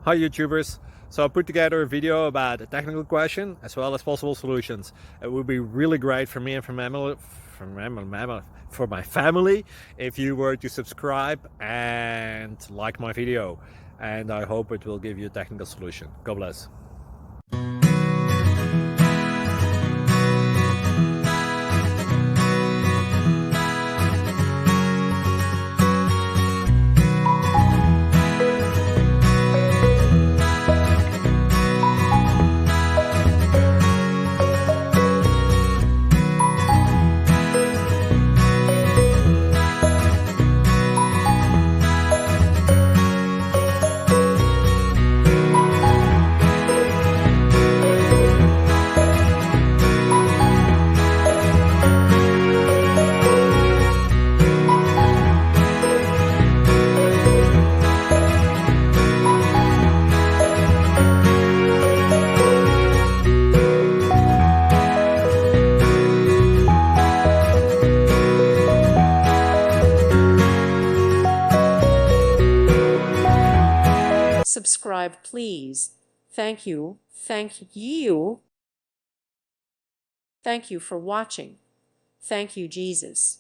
Hi YouTubers! So I put together a video about a technical question as well as possible solutions. It would be really great for me and for my family if you were to subscribe and like my video, and I hope it will give you a technical solution. God bless. Subscribe, please. Thank you. Thank you. Thank you for watching. Thank you, Jesus.